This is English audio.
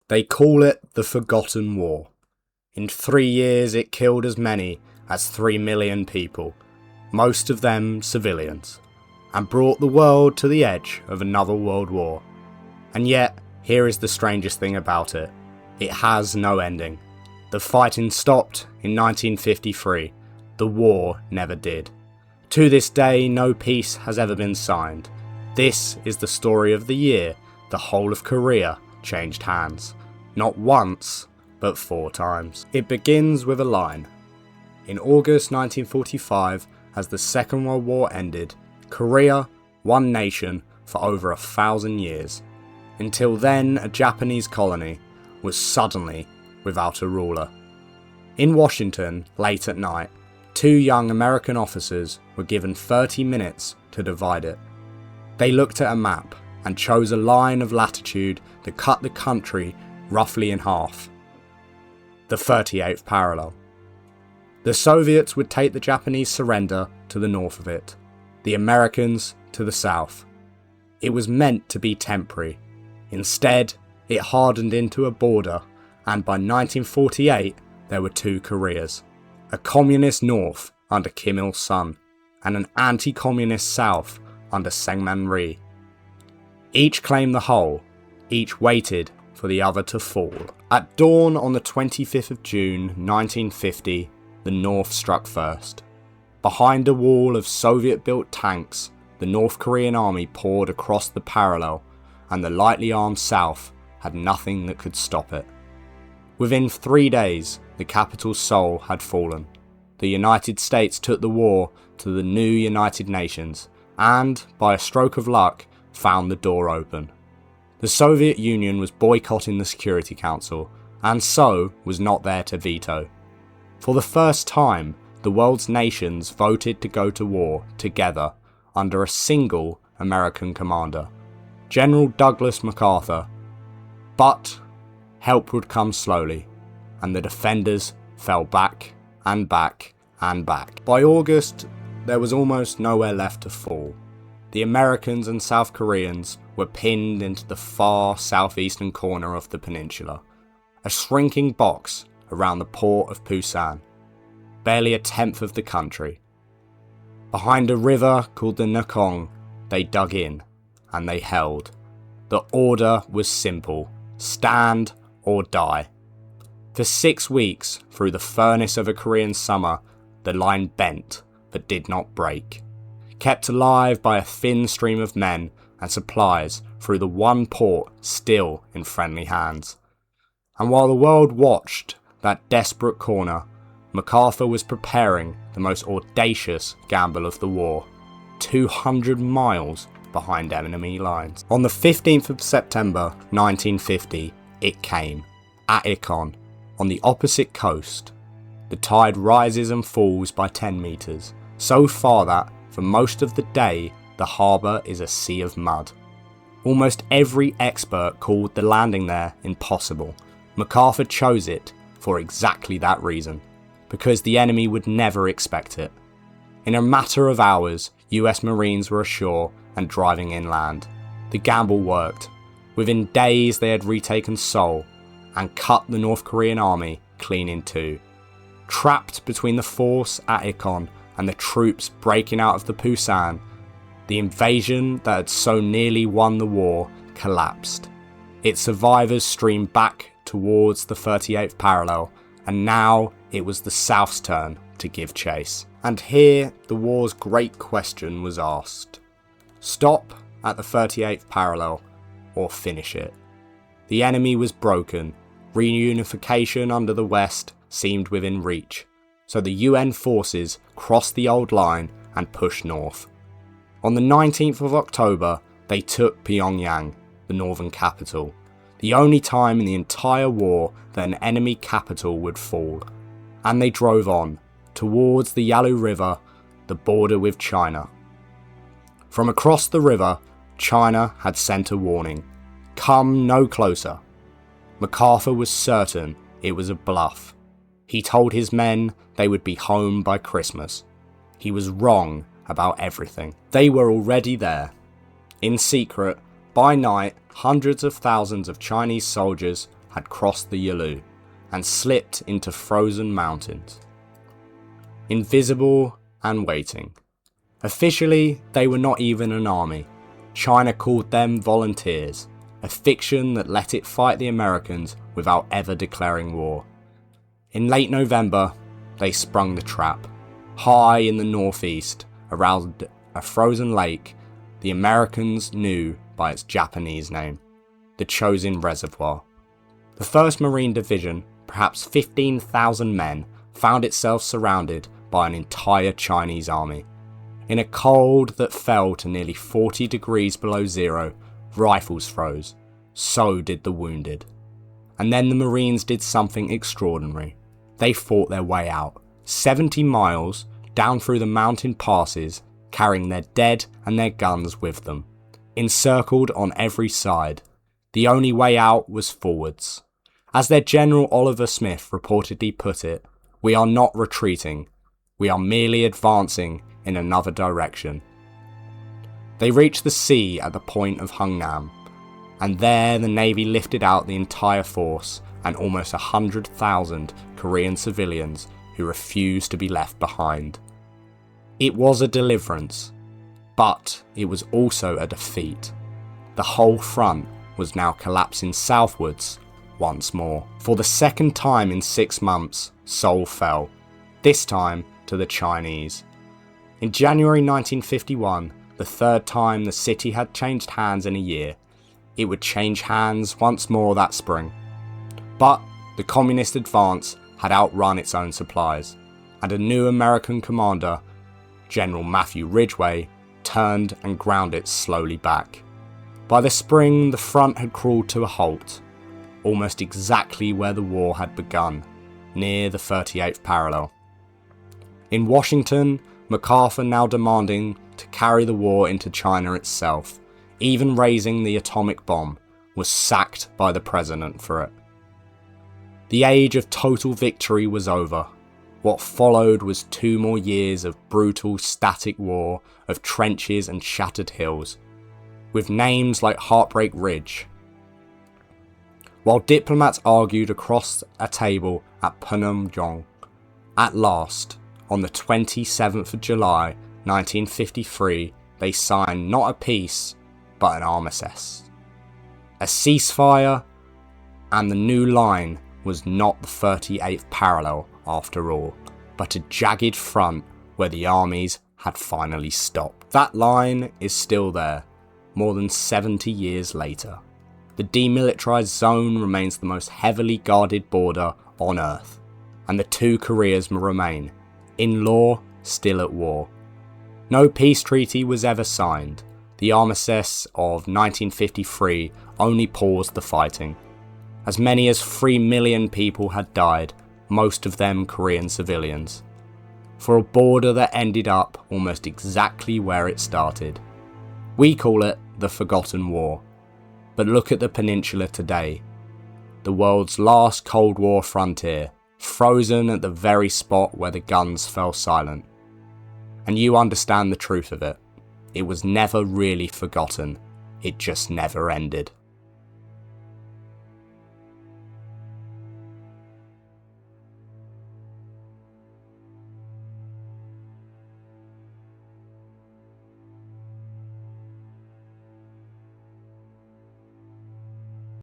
They call it the Forgotten War. In 3 years it killed as many as 3 million people, most of them civilians, and brought the world to the edge of another world war. And yet, here is the strangest thing about it. It has no ending. The fighting stopped in 1953. The war never did. To this day, no peace has ever been signed. This is the story of the year the whole of Korea changed hands. Not once, but 4 times. It begins with a line. In August 1945, as the Second World War ended, Korea, one nation for over 1,000 years. Until then, a Japanese colony was suddenly without a ruler. In Washington, late at night, 2 young American officers were given 30 minutes to divide it. They looked at a map and chose a line of latitude that cut the country roughly in half. The 38th parallel. The Soviets would take the Japanese surrender to the north of it, the Americans to the south. It was meant to be temporary. Instead, it hardened into a border, and by 1948 there were 2 Koreas. A communist north under Kim Il-sung, and an anti-communist south under Syngman Rhee. Each claimed the whole, each waited for the other to fall. At dawn on the 25th of June 1950, the North struck first. Behind a wall of Soviet-built tanks, the North Korean army poured across the parallel, and the lightly armed South had nothing that could stop it. Within 3 days, the capital Seoul had fallen. The United States took the war to the new United Nations, and, by a stroke of luck, found the door open. The Soviet Union was boycotting the Security Council, and so was not there to veto. For the first time, the world's nations voted to go to war together under a single American commander, General Douglas MacArthur. But help would come slowly, and the defenders fell back and back and back. By August, there was almost nowhere left to fall. The Americans and South Koreans were pinned into the far southeastern corner of the peninsula, a shrinking box around the port of Pusan, barely 1/10 of the country. Behind a river called the Inchon, they dug in, and they held. The order was simple: stand or die. For 6 weeks, through the furnace of a Korean summer, the line bent, but did not break. Kept alive by a thin stream of men and supplies through the one port still in friendly hands. And while the world watched that desperate corner, MacArthur was preparing the most audacious gamble of the war, 200 miles behind enemy lines. On the 15th of September 1950, it came, at Inchon, on the opposite coast. The tide rises and falls by 10 metres, so far that, for most of the day, the harbour is a sea of mud. Almost every expert called the landing there impossible. MacArthur chose it for exactly that reason, because the enemy would never expect it. In a matter of hours, US Marines were ashore and driving inland. The gamble worked. Within days they had retaken Seoul and cut the North Korean army clean in 2. Trapped between the force at Inchon and the troops breaking out of the Pusan, the invasion that had so nearly won the war collapsed. Its survivors streamed back towards the 38th parallel, and now it was the South's turn to give chase. And here the war's great question was asked: stop at the 38th parallel or finish it? The enemy was broken. Reunification under the West seemed within reach, so the UN forces crossed the old line and pushed north. On the 19th of October, they took Pyongyang, the northern capital, the only time in the entire war that an enemy capital would fall, and they drove on, towards the Yalu River, the border with China. From across the river, China had sent a warning: come no closer. MacArthur was certain it was a bluff. He told his men they would be home by Christmas. He was wrong about everything. They were already there. In secret, by night, hundreds of thousands of Chinese soldiers had crossed the Yalu and slipped into frozen mountains. Invisible and waiting. Officially, they were not even an army. China called them volunteers, a fiction that let it fight the Americans without ever declaring war. In late November, they sprung the trap. High in the northeast, around a frozen lake, the Americans knew by its Japanese name, the Chosin Reservoir. The 1st Marine Division, perhaps 15,000 men, found itself surrounded by an entire Chinese army. In a cold that fell to nearly 40 degrees below zero, rifles froze. So did the wounded. And then the Marines did something extraordinary. They fought their way out, 70 miles down through the mountain passes, carrying their dead and their guns with them. Encircled on every side, the only way out was forwards. As their General Oliver Smith reportedly put it, "We are not retreating, we are merely advancing in another direction." They reached the sea at the point of Hungnam, and there the Navy lifted out the entire force and almost 100,000 Korean civilians who refused to be left behind. It was a deliverance, but it was also a defeat. The whole front was now collapsing southwards once more. For the second time in 6 months, Seoul fell, this time to the Chinese. In January 1951, the 3rd time the city had changed hands in a year, it would change hands once more that spring. But the communist advance had outrun its own supplies, and a new American commander, General Matthew Ridgway, turned and ground it slowly back. By the spring, the front had crawled to a halt, almost exactly where the war had begun, near the 38th parallel. In Washington, MacArthur, now demanding to carry the war into China itself, even raising the atomic bomb, was sacked by the president for it. The age of total victory was over. What followed was 2 more years of brutal static war, of trenches and shattered hills, with names like Heartbreak Ridge. While diplomats argued across a table at Panmunjom, at last, on the 27th of July 1953, they signed not a peace, but an armistice. A ceasefire, and the new line was not the 38th parallel after all, but a jagged front where the armies had finally stopped. That line is still there, more than 70 years later. The demilitarized zone remains the most heavily guarded border on Earth, and the 2 Koreas remain, in law, still at war. No peace treaty was ever signed. The armistice of 1953 only paused the fighting. As many as 3 million people had died, most of them Korean civilians, for a border that ended up almost exactly where it started. We call it the Forgotten War, but look at the peninsula today, the world's last Cold War frontier, frozen at the very spot where the guns fell silent. And you understand the truth of it. It was never really forgotten, it just never ended.